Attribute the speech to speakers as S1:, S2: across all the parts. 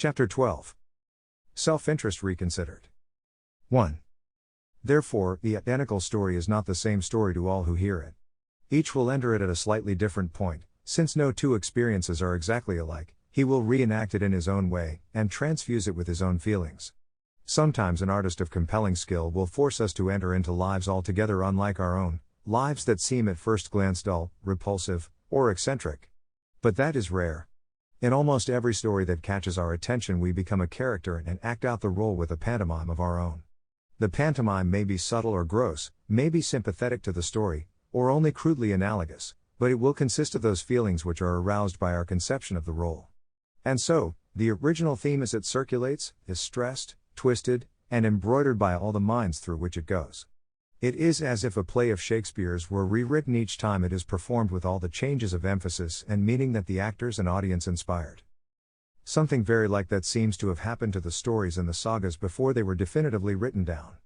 S1: Chapter 12. Self-interest reconsidered. 1. Therefore, the identical story is not the same story to all who hear it. Each will enter it at a slightly different point, since no two experiences are exactly alike. He will reenact it in his own way, and transfuse it with his own feelings. Sometimes an artist of compelling skill will force us to enter into lives altogether unlike our own, lives that seem at first glance dull, repulsive, or eccentric. But that is rare. In almost every story that catches our attention we become a character and act out the role with a pantomime of our own. The pantomime may be subtle or gross, may be sympathetic to the story, or only crudely analogous, but it will consist of those feelings which are aroused by our conception of the role. And so, the original theme as it circulates, is stressed, twisted, and embroidered by all the minds through which it goes. It is as if a play of Shakespeare's were rewritten each time it is performed with all the changes of emphasis and meaning that the actors and audience inspired. Something very like that seems to have happened to the stories and the sagas before they were definitively written down.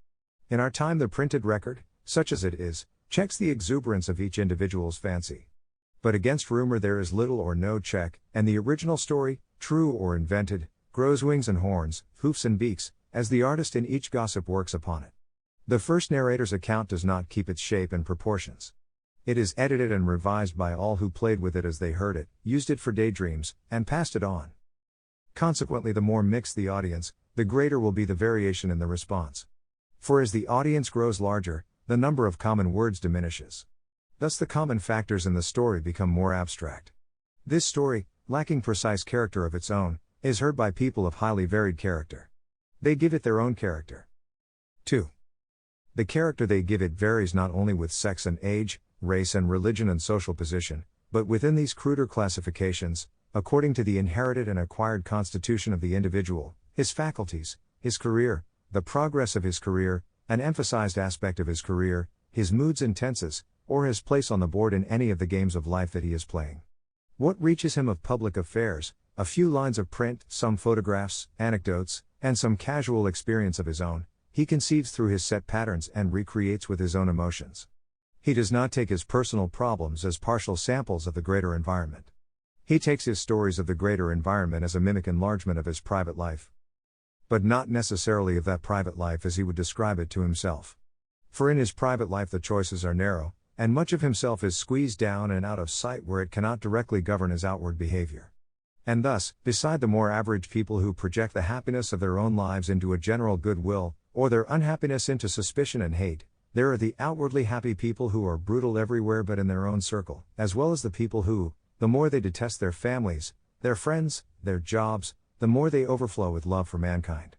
S1: In our time the printed record, such as it is, checks the exuberance of each individual's fancy. But against rumor there is little or no check, and the original story, true or invented, grows wings and horns, hoofs and beaks, as the artist in each gossip works upon it. The first narrator's account does not keep its shape and proportions. It is edited and revised by all who played with it as they heard it, used it for daydreams, and passed it on. Consequently, the more mixed the audience, the greater will be the variation in the response. For as the audience grows larger, the number of common words diminishes. Thus the common factors in the story become more abstract. This story, lacking precise character of its own, is heard by people of highly varied character. They give it their own character. 2. The character they give it varies not only with sex and age, race and religion and social position, but within these cruder classifications, according to the inherited and acquired constitution of the individual, his faculties, his career, the progress of his career, an emphasized aspect of his career, his moods and tenses, or his place on the board in any of the games of life that he is playing. What reaches him of public affairs, a few lines of print, some photographs, anecdotes, and some casual experience of his own, he conceives through his set patterns and recreates with his own emotions. He does not take his personal problems as partial samples of the greater environment. He takes his stories of the greater environment as a mimic enlargement of his private life. But not necessarily of that private life as he would describe it to himself. For in his private life the choices are narrow, and much of himself is squeezed down and out of sight where it cannot directly govern his outward behavior. And thus, beside the more average people who project the happiness of their own lives into a general goodwill, or their unhappiness into suspicion and hate, there are the outwardly happy people who are brutal everywhere but in their own circle, as well as the people who, the more they detest their families, their friends, their jobs, the more they overflow with love for mankind.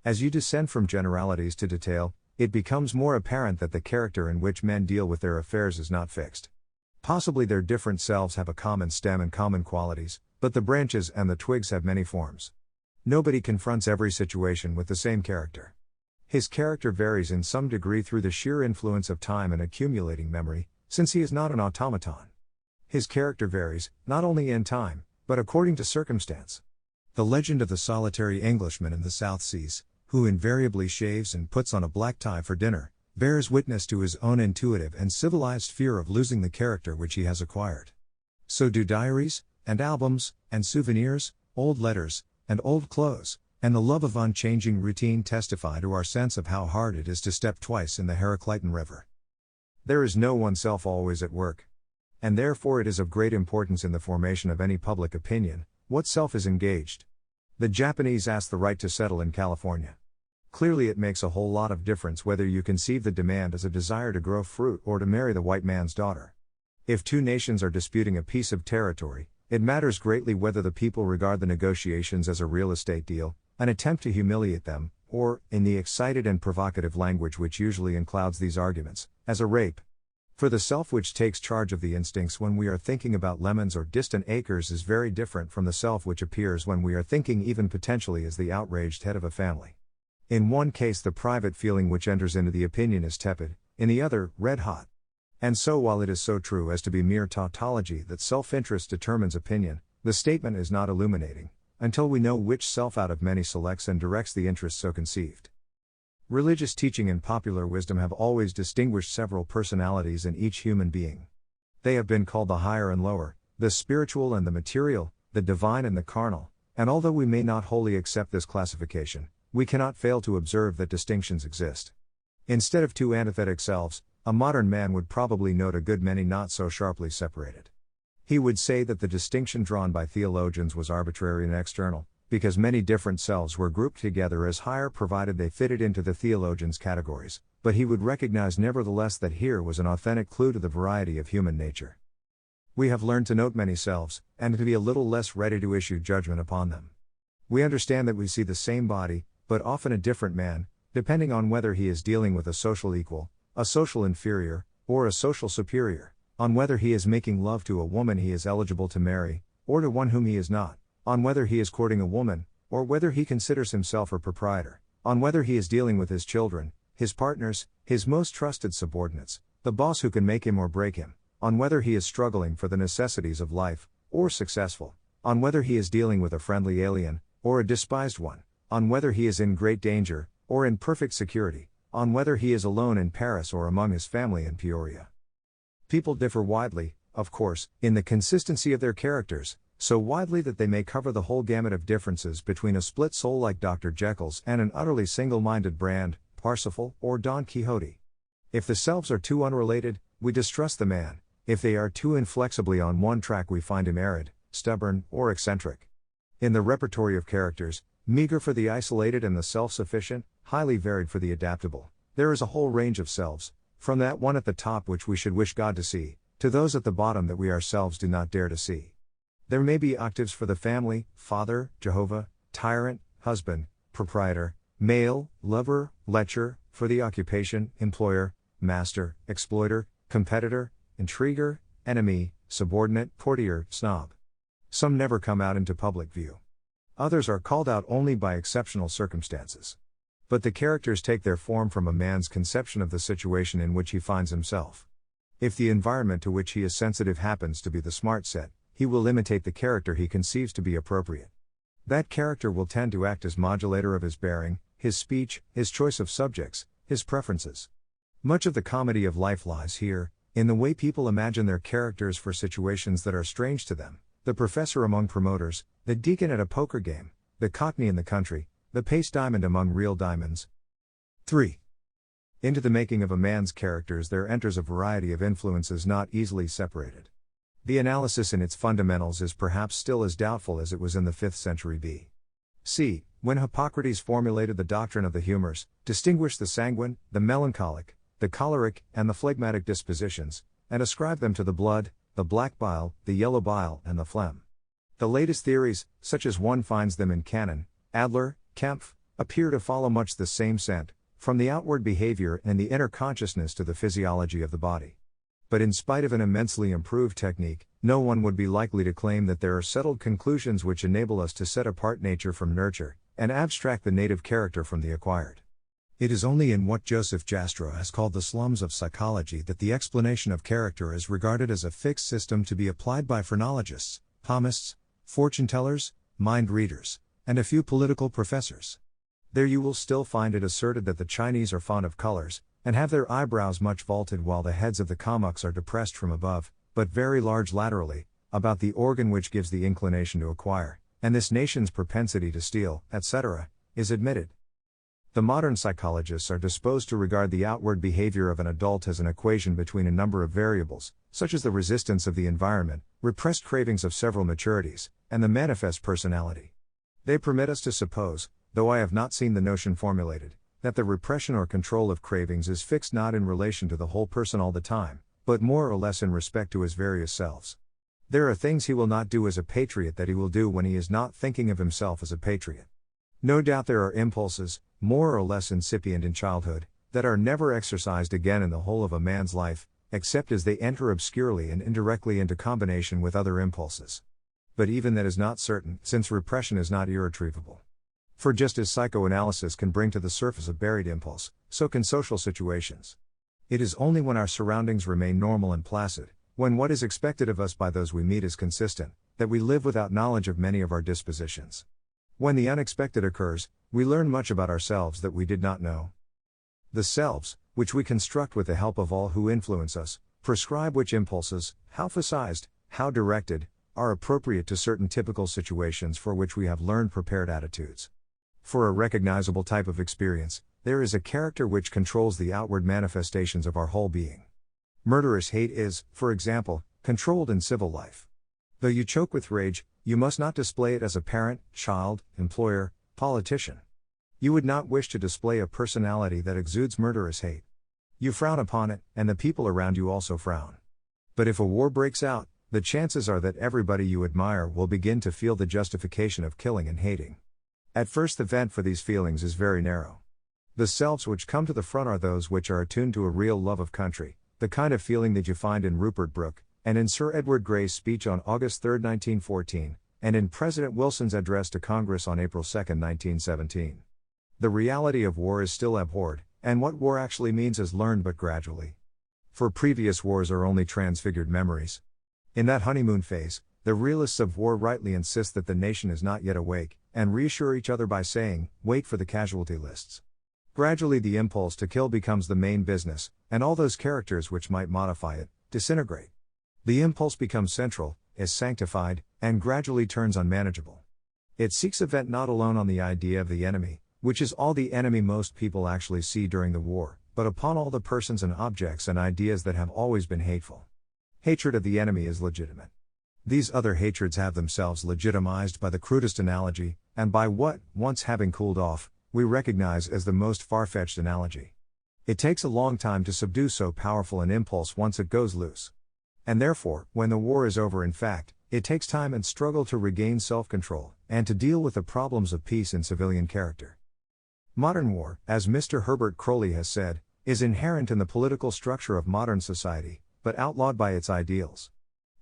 S1: As you descend from generalities to detail, it becomes more apparent that the character in which men deal with their affairs is not fixed. Possibly their different selves have a common stem and common qualities, but the branches and the twigs have many forms. Nobody confronts every situation with the same character. His character varies in some degree through the sheer influence of time and accumulating memory, since he is not an automaton. His character varies, not only in time, but according to circumstance. The legend of the solitary Englishman in the South Seas, who invariably shaves and puts on a black tie for dinner, bears witness to his own intuitive and civilized fear of losing the character which he has acquired. So do diaries, and albums, and souvenirs, old letters, and old clothes, and the love of unchanging routine testify to our sense of how hard it is to step twice in the Heraclitan river. There is no oneself always at work. And therefore it is of great importance in the formation of any public opinion, what self is engaged. The Japanese ask the right to settle in California. Clearly it makes a whole lot of difference whether you conceive the demand as a desire to grow fruit or to marry the white man's daughter. If two nations are disputing a piece of territory, it matters greatly whether the people regard the negotiations as a real estate deal, an attempt to humiliate them, or, in the excited and provocative language which usually inclouds these arguments, as a rape. For the self which takes charge of the instincts when we are thinking about lemons or distant acres is very different from the self which appears when we are thinking even potentially as the outraged head of a family. In one case the private feeling which enters into the opinion is tepid, in the other, red hot. And so while it is so true as to be mere tautology that self-interest determines opinion, the statement is not illuminating, until we know which self out of many selects and directs the interest so conceived. Religious teaching and popular wisdom have always distinguished several personalities in each human being. They have been called the higher and lower, the spiritual and the material, the divine and the carnal, And although we may not wholly accept this classification, we cannot fail to observe that distinctions exist. Instead of two antithetic selves, a modern man would probably note a good many not so sharply separated. He would say that the distinction drawn by theologians was arbitrary and external, because many different selves were grouped together as higher provided they fitted into the theologians' categories, but he would recognize nevertheless that here was an authentic clue to the variety of human nature. We have learned to note many selves, and to be a little less ready to issue judgment upon them. We understand that we see the same body, but often a different man, depending on whether he is dealing with a social equal, a social inferior, or a social superior, on whether he is making love to a woman he is eligible to marry, or to one whom he is not, on whether he is courting a woman, or whether he considers himself a proprietor, on whether he is dealing with his children, his partners, his most trusted subordinates, the boss who can make him or break him, on whether he is struggling for the necessities of life, or successful, on whether he is dealing with a friendly alien, or a despised one, on whether he is in great danger, or in perfect security, on whether he is alone in Paris or among his family in Peoria. People differ widely, of course, in the consistency of their characters, so widely that they may cover the whole gamut of differences between a split soul like Dr. Jekyll's and an utterly single-minded Brand, Parsifal, or Don Quixote. If the selves are too unrelated, we distrust the man; if they are too inflexibly on one track, we find him arid, stubborn, or eccentric. In the repertory of characters, meager for the isolated and the self-sufficient, highly varied for the adaptable, there is a whole range of selves, from that one at the top which we should wish God to see, to those at the bottom that we ourselves do not dare to see. There may be octaves for the family, father, Jehovah, tyrant, husband, proprietor, male, lover, lecher, for the occupation, employer, master, exploiter, competitor, intriguer, enemy, subordinate, courtier, snob. Some never come out into public view. Others are called out only by exceptional circumstances. But the characters take their form from a man's conception of the situation in which he finds himself. If the environment to which he is sensitive happens to be the smart set, he will imitate the character he conceives to be appropriate. That character will tend to act as modulator of his bearing, his speech, his choice of subjects, his preferences. Much of the comedy of life lies here, in the way people imagine their characters for situations that are strange to them: the professor among promoters, the deacon at a poker game, the cockney in the country, the paste diamond among real diamonds. 3. Into the making of a man's characters there enters a variety of influences not easily separated. The analysis in its fundamentals is perhaps still as doubtful as it was in the 5th century B.C., when Hippocrates formulated the doctrine of the humors, distinguished the sanguine, the melancholic, the choleric, and the phlegmatic dispositions, and ascribed them to the blood, the black bile, the yellow bile, and the phlegm. The latest theories, such as one finds them in Cannon, Adler, Kempf, appear to follow much the same scent, from the outward behavior and the inner consciousness to the physiology of the body. But in spite of an immensely improved technique, no one would be likely to claim that there are settled conclusions which enable us to set apart nature from nurture, and abstract the native character from the acquired. It is only in what Joseph Jastrow has called the slums of psychology that the explanation of character is regarded as a fixed system to be applied by phrenologists, palmists, fortune-tellers, mind-readers, and a few political professors. There you will still find it asserted that the Chinese are fond of colors, and have their eyebrows much vaulted while the heads of the Kalmucks are depressed from above, but very large laterally, about the organ which gives the inclination to acquire, and this nation's propensity to steal, etc., is admitted. The modern psychologists are disposed to regard the outward behavior of an adult as an equation between a number of variables, such as the resistance of the environment, repressed cravings of several maturities, and the manifest personality. They permit us to suppose, though I have not seen the notion formulated, that the repression or control of cravings is fixed not in relation to the whole person all the time, but more or less in respect to his various selves. There are things he will not do as a patriot that he will do when he is not thinking of himself as a patriot. No doubt there are impulses, more or less incipient in childhood, that are never exercised again in the whole of a man's life, except as they enter obscurely and indirectly into combination with other impulses. But even that is not certain, since repression is not irretrievable. For just as psychoanalysis can bring to the surface a buried impulse, so can social situations. It is only when our surroundings remain normal and placid, when what is expected of us by those we meet is consistent, that we live without knowledge of many of our dispositions. When the unexpected occurs, we learn much about ourselves that we did not know. The selves, which we construct with the help of all who influence us, prescribe which impulses, how emphasized, how directed, are appropriate to certain typical situations for which we have learned prepared attitudes. For a recognizable type of experience, there is a character which controls the outward manifestations of our whole being. Murderous hate is, for example, controlled in civil life. Though you choke with rage, you must not display it as a parent, child, employer, politician. You would not wish to display a personality that exudes murderous hate. You frown upon it, and the people around you also frown. But if a war breaks out, the chances are that everybody you admire will begin to feel the justification of killing and hating. At first, the vent for these feelings is very narrow. The selves which come to the front are those which are attuned to a real love of country, the kind of feeling that you find in Rupert Brooke, and in Sir Edward Grey's speech on August 3, 1914, and in President Wilson's address to Congress on April 2, 1917. The reality of war is still abhorred, and what war actually means is learned but gradually. For previous wars are only transfigured memories. In that honeymoon phase, the realists of war rightly insist that the nation is not yet awake, and reassure each other by saying, "Wait for the casualty lists." Gradually the impulse to kill becomes the main business, and all those characters which might modify it, disintegrate. The impulse becomes central, is sanctified, and gradually turns unmanageable. It seeks a vent not alone on the idea of the enemy, which is all the enemy most people actually see during the war, but upon all the persons and objects and ideas that have always been hateful. Hatred of the enemy is legitimate. These other hatreds have themselves legitimized by the crudest analogy, and by what, once having cooled off, we recognize as the most far-fetched analogy. It takes a long time to subdue so powerful an impulse once it goes loose. And therefore, when the war is over, in fact, it takes time and struggle to regain self-control, and to deal with the problems of peace in civilian character. Modern war, as Mr. Herbert Croly has said, is inherent in the political structure of modern society, but outlawed by its ideals.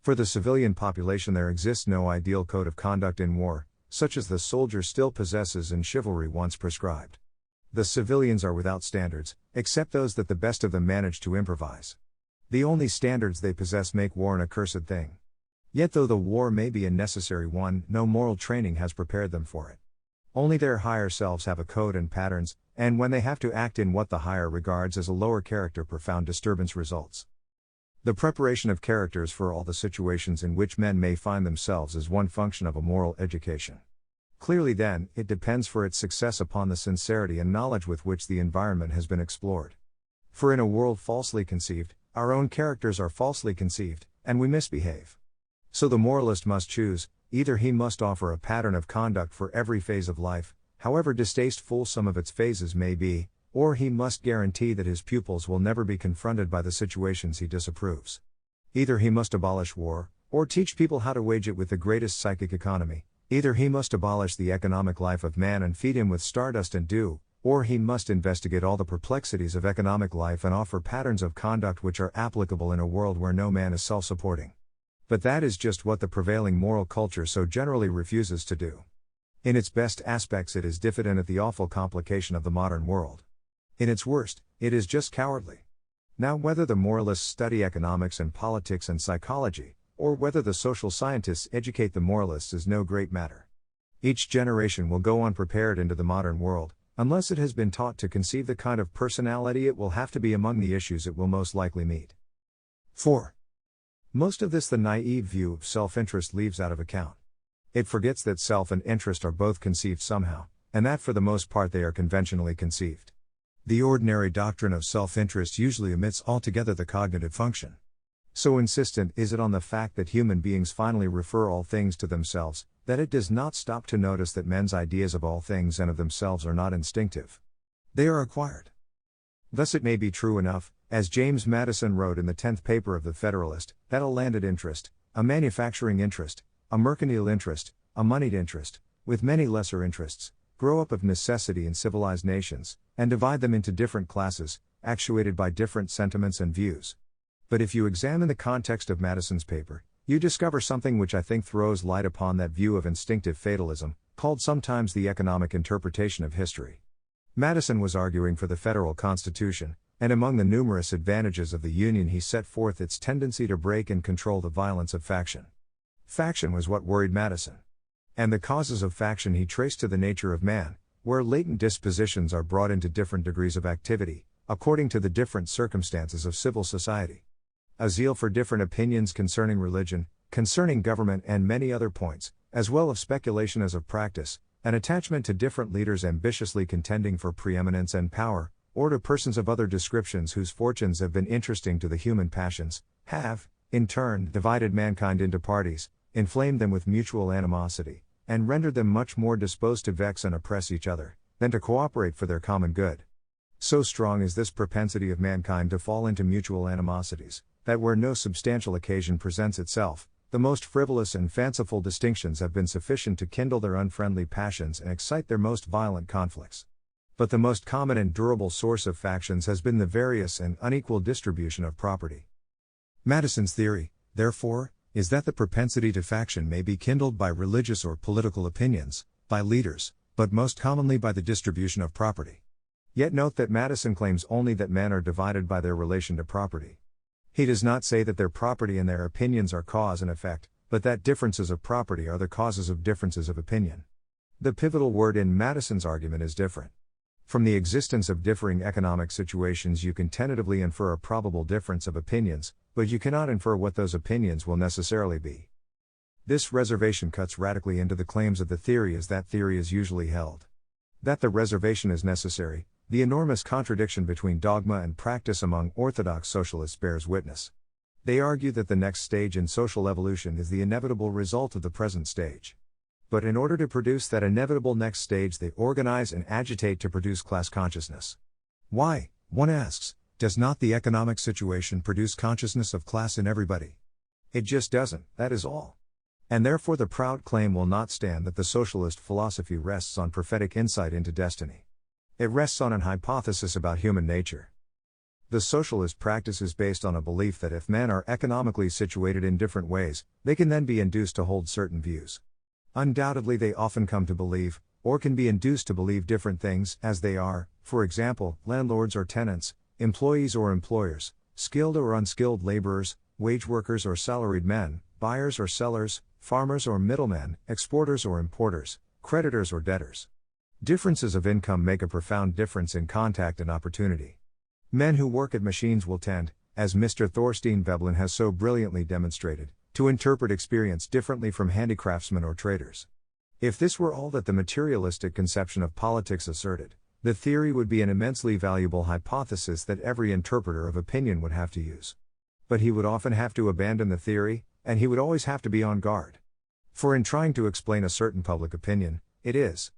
S1: For the civilian population there exists no ideal code of conduct in war, such as the soldier still possesses and chivalry once prescribed. The civilians are without standards, except those that the best of them manage to improvise. The only standards they possess make war an accursed thing. Yet though the war may be a necessary one, no moral training has prepared them for it. Only their higher selves have a code and patterns, and when they have to act in what the higher regards as a lower character, profound disturbance results. The preparation of characters for all the situations in which men may find themselves is one function of a moral education. Clearly then, it depends for its success upon the sincerity and knowledge with which the environment has been explored. For in a world falsely conceived, our own characters are falsely conceived, and we misbehave. So the moralist must choose, either he must offer a pattern of conduct for every phase of life, however distasteful some of its phases may be, or he must guarantee that his pupils will never be confronted by the situations he disapproves. Either he must abolish war, or teach people how to wage it with the greatest psychic economy. Either he must abolish the economic life of man and feed him with stardust and dew, or he must investigate all the perplexities of economic life and offer patterns of conduct which are applicable in a world where no man is self-supporting. But that is just what the prevailing moral culture so generally refuses to do. In its best aspects it is diffident at the awful complication of the modern world. In its worst, it is just cowardly. Now whether the moralists study economics and politics and psychology, or whether the social scientists educate the moralists is no great matter. Each generation will go unprepared into the modern world, unless it has been taught to conceive the kind of personality it will have to be among the issues it will most likely meet. 4. Most of this the naive view of self-interest leaves out of account. It forgets that self and interest are both conceived somehow, and that for the most part they are conventionally conceived. The ordinary doctrine of self-interest usually omits altogether the cognitive function. So insistent is it on the fact that human beings finally refer all things to themselves, that it does not stop to notice that men's ideas of all things and of themselves are not instinctive. They are acquired. Thus it may be true enough, as James Madison wrote in the 10th paper of the Federalist, that a landed interest, a manufacturing interest, a mercantile interest, a moneyed interest, with many lesser interests, grow up of necessity in civilized nations, and divide them into different classes, actuated by different sentiments and views. But if you examine the context of Madison's paper, you discover something which I think throws light upon that view of instinctive fatalism, called sometimes the economic interpretation of history. Madison was arguing for the federal constitution, and among the numerous advantages of the Union he set forth its tendency to break and control the violence of faction. Faction was what worried Madison. And the causes of faction he traced to the nature of man, where latent dispositions are brought into different degrees of activity, according to the different circumstances of civil society. A zeal for different opinions concerning religion, concerning government and many other points, as well of speculation as of practice, an attachment to different leaders ambitiously contending for preeminence and power, or to persons of other descriptions whose fortunes have been interesting to the human passions, have, in turn, divided mankind into parties, inflamed them with mutual animosity, and rendered them much more disposed to vex and oppress each other, than to cooperate for their common good. So strong is this propensity of mankind to fall into mutual animosities, that where no substantial occasion presents itself, the most frivolous and fanciful distinctions have been sufficient to kindle their unfriendly passions and excite their most violent conflicts. But the most common and durable source of factions has been the various and unequal distribution of property. Madison's theory, therefore, is that the propensity to faction may be kindled by religious or political opinions, by leaders, but most commonly by the distribution of property. Yet note that Madison claims only that men are divided by their relation to property. He does not say that their property and their opinions are cause and effect, but that differences of property are the causes of differences of opinion. The pivotal word in Madison's argument is different. From the existence of differing economic situations you can tentatively infer a probable difference of opinions, but you cannot infer what those opinions will necessarily be. This reservation cuts radically into the claims of the theory as that theory is usually held. That the reservation is necessary, the enormous contradiction between dogma and practice among orthodox socialists bears witness. They argue that the next stage in social evolution is the inevitable result of the present stage. But in order to produce that inevitable next stage they organize and agitate to produce class consciousness. Why, one asks, does not the economic situation produce consciousness of class in everybody? It just doesn't, that is all. And therefore the proud claim will not stand that the socialist philosophy rests on prophetic insight into destiny. It rests on an hypothesis about human nature. The socialist practice is based on a belief that if men are economically situated in different ways, they can then be induced to hold certain views. Undoubtedly they often come to believe, or can be induced to believe different things, as they are, for example, landlords or tenants, employees or employers, skilled or unskilled laborers, wage workers or salaried men, buyers or sellers, farmers or middlemen, exporters or importers, creditors or debtors. Differences of income make a profound difference in contact and opportunity. Men who work at machines will tend, as Mr. Thorstein Veblen has so brilliantly demonstrated, to interpret experience differently from handicraftsmen or traders. If this were all that the materialistic conception of politics asserted, the theory would be an immensely valuable hypothesis that every interpreter of opinion would have to use. But he would often have to abandon the theory, and he would always have to be on guard. For in trying to explain a certain public opinion, it is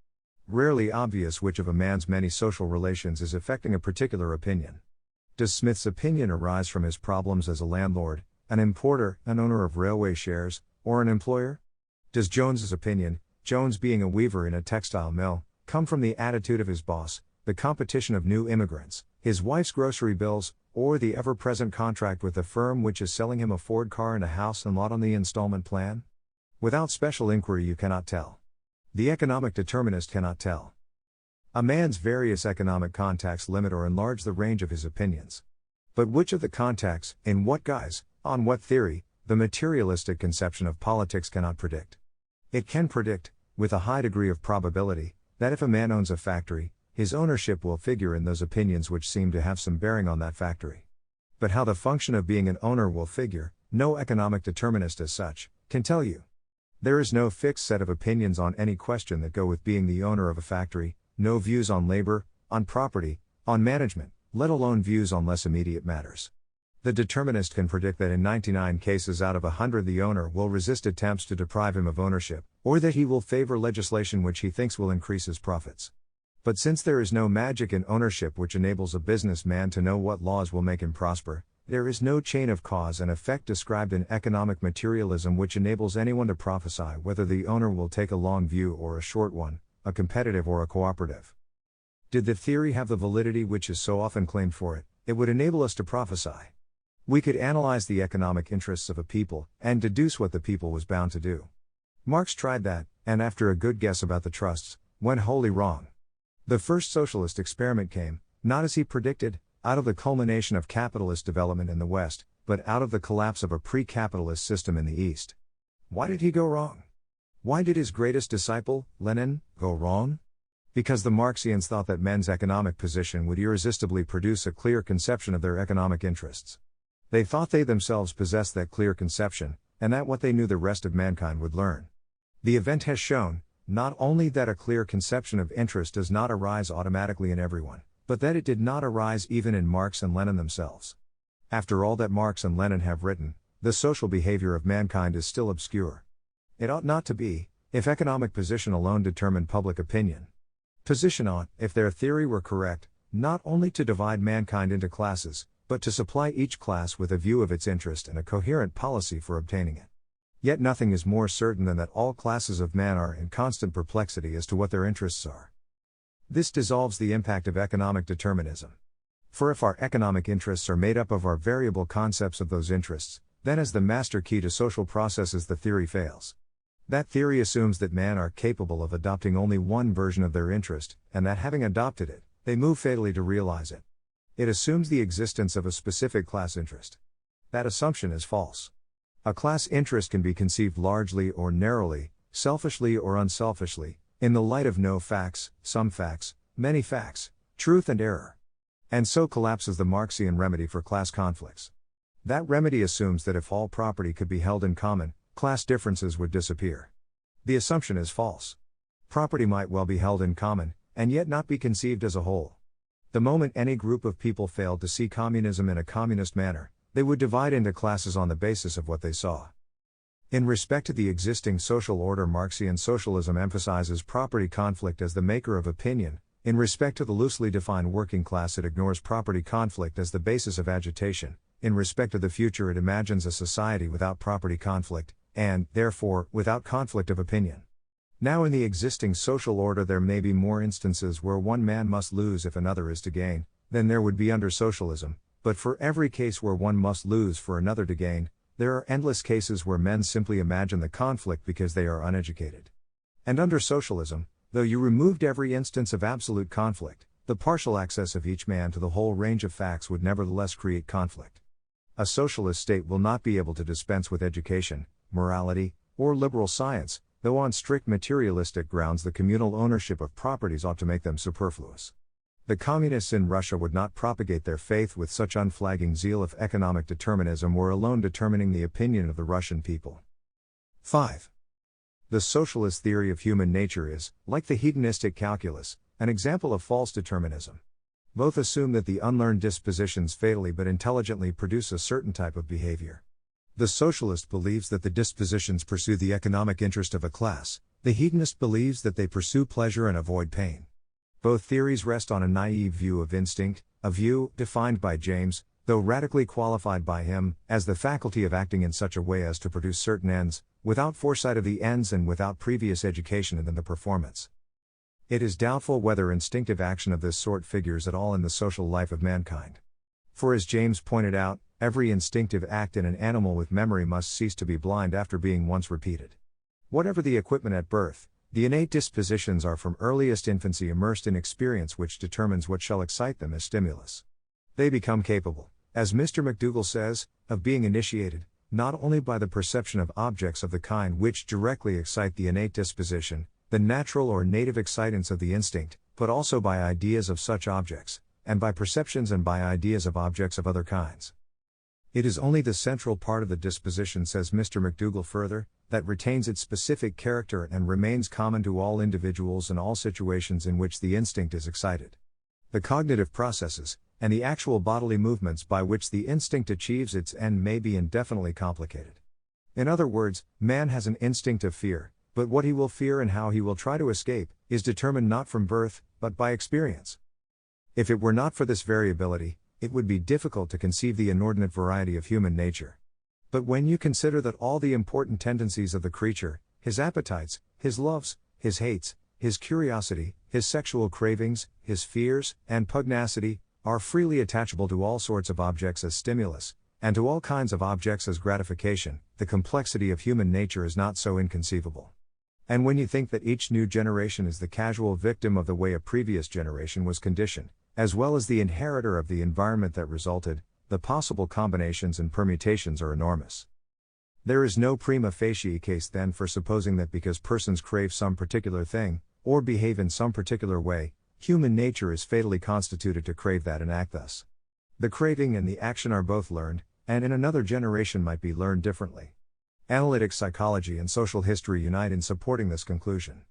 S1: rarely obvious which of a man's many social relations is affecting a particular opinion. Does Smith's opinion arise from his problems as a landlord, an importer, an owner of railway shares, or an employer? Does Jones's opinion, Jones being a weaver in a textile mill, come from the attitude of his boss, the competition of new immigrants, his wife's grocery bills, or the ever-present contract with the firm which is selling him a Ford car and a house and lot on the installment plan? Without special inquiry you cannot tell. The economic determinist cannot tell. A man's various economic contacts limit or enlarge the range of his opinions. But which of the contacts, in what guise, on what theory, the materialistic conception of politics cannot predict. It can predict, with a high degree of probability, that if a man owns a factory, his ownership will figure in those opinions which seem to have some bearing on that factory. But how the function of being an owner will figure, no economic determinist as such can tell you. There is no fixed set of opinions on any question that go with being the owner of a factory, no views on labor, on property, on management, let alone views on less immediate matters. The determinist can predict that in 99 cases out of 100 the owner will resist attempts to deprive him of ownership, or that he will favor legislation which he thinks will increase his profits. But since there is no magic in ownership which enables a businessman to know what laws will make him prosper, there is no chain of cause and effect described in economic materialism which enables anyone to prophesy whether the owner will take a long view or a short one, a competitive or a cooperative. Did the theory have the validity which is so often claimed for it, it would enable us to prophesy. We could analyze the economic interests of a people, and deduce what the people was bound to do. Marx tried that, and after a good guess about the trusts, went wholly wrong. The first socialist experiment came, not as he predicted, out of the culmination of capitalist development in the West, but out of the collapse of a pre-capitalist system in the East. Why did he go wrong? Why did his greatest disciple, Lenin, go wrong? Because the Marxians thought that men's economic position would irresistibly produce a clear conception of their economic interests. They thought they themselves possessed that clear conception, and that what they knew the rest of mankind would learn. The event has shown, not only that a clear conception of interest does not arise automatically in everyone, but that it did not arise even in Marx and Lenin themselves. After all that Marx and Lenin have written, the social behavior of mankind is still obscure. It ought not to be, if economic position alone determined public opinion. Position ought, if their theory were correct, not only to divide mankind into classes, but to supply each class with a view of its interest and a coherent policy for obtaining it. Yet nothing is more certain than that all classes of man are in constant perplexity as to what their interests are. This dissolves the impact of economic determinism. For if our economic interests are made up of our variable concepts of those interests, then as the master key to social processes the theory fails. That theory assumes that men are capable of adopting only one version of their interest, and that having adopted it, they move fatally to realize it. It assumes the existence of a specific class interest. That assumption is false. A class interest can be conceived largely or narrowly, selfishly or unselfishly, in the light of no facts, some facts, many facts, truth and error. And so collapses the Marxian remedy for class conflicts. That remedy assumes that if all property could be held in common, class differences would disappear. The assumption is false. Property might well be held in common, and yet not be conceived as a whole. The moment any group of people failed to see communism in a communist manner, they would divide into classes on the basis of what they saw. In respect to the existing social order, Marxian socialism emphasizes property conflict as the maker of opinion. In respect to the loosely defined working class, it ignores property conflict as the basis of agitation. In respect to the future, it imagines a society without property conflict, and, therefore, without conflict of opinion. Now, in the existing social order, there may be more instances where one man must lose if another is to gain, than there would be under socialism, but for every case where one must lose for another to gain, there are endless cases where men simply imagine the conflict because they are uneducated. And under socialism, though you removed every instance of absolute conflict, the partial access of each man to the whole range of facts would nevertheless create conflict. A socialist state will not be able to dispense with education, morality, or liberal science, though on strict materialistic grounds the communal ownership of properties ought to make them superfluous. The communists in Russia would not propagate their faith with such unflagging zeal if economic determinism were alone determining the opinion of the Russian people. 5. The socialist theory of human nature is, like the hedonistic calculus, an example of false determinism. Both assume that the unlearned dispositions fatally but intelligently produce a certain type of behavior. The socialist believes that the dispositions pursue the economic interest of a class, the hedonist believes that they pursue pleasure and avoid pain. Both theories rest on a naive view of instinct, a view defined by James, though radically qualified by him, as the faculty of acting in such a way as to produce certain ends, without foresight of the ends and without previous education in the performance. It is doubtful whether instinctive action of this sort figures at all in the social life of mankind. For as James pointed out, every instinctive act in an animal with memory must cease to be blind after being once repeated. Whatever the equipment at birth, the innate dispositions are from earliest infancy immersed in experience which determines what shall excite them as stimulus. They become capable, as Mr. McDougall says, of being initiated, not only by the perception of objects of the kind which directly excite the innate disposition, the natural or native excitants of the instinct, but also by ideas of such objects, and by perceptions and by ideas of objects of other kinds. It is only the central part of the disposition, says Mr. McDougall further, that retains its specific character and remains common to all individuals and all situations in which the instinct is excited. The cognitive processes, and the actual bodily movements by which the instinct achieves its end may be indefinitely complicated. In other words, man has an instinct of fear, but what he will fear and how he will try to escape, is determined not from birth, but by experience. If it were not for this variability, it would be difficult to conceive the inordinate variety of human nature. But when you consider that all the important tendencies of the creature, his appetites, his loves, his hates, his curiosity, his sexual cravings, his fears, and pugnacity, are freely attachable to all sorts of objects as stimulus, and to all kinds of objects as gratification, the complexity of human nature is not so inconceivable. And when you think that each new generation is the casual victim of the way a previous generation was conditioned, as well as the inheritor of the environment that resulted, the possible combinations and permutations are enormous. There is no prima facie case then for supposing that because persons crave some particular thing, or behave in some particular way, human nature is fatally constituted to crave that and act thus. The craving and the action are both learned, and in another generation might be learned differently. Analytic psychology and social history unite in supporting this conclusion.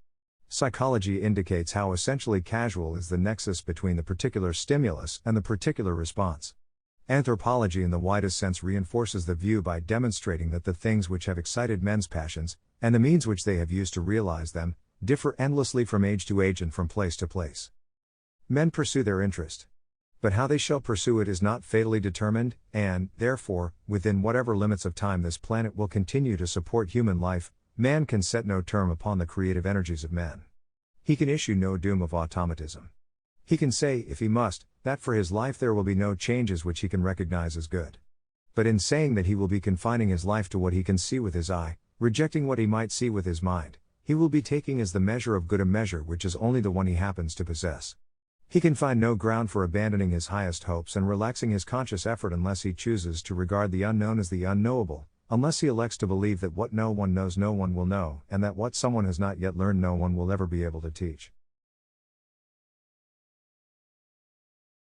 S1: Psychology indicates how essentially casual is the nexus between the particular stimulus and the particular response. Anthropology in the widest sense reinforces the view by demonstrating that the things which have excited men's passions, and the means which they have used to realize them, differ endlessly from age to age and from place to place. Men pursue their interest. But how they shall pursue it is not fatally determined, and, therefore, within whatever limits of time this planet will continue to support human life, man can set no term upon the creative energies of men. He can issue no doom of automatism. He can say, if he must, that for his life there will be no changes which he can recognize as good. But in saying that he will be confining his life to what he can see with his eye, rejecting what he might see with his mind, he will be taking as the measure of good a measure which is only the one he happens to possess. He can find no ground for abandoning his highest hopes and relaxing his conscious effort unless he chooses to regard the unknown as the unknowable, unless he elects to believe that what no one knows no one will know, and that what someone has not yet learned no one will ever be able to teach.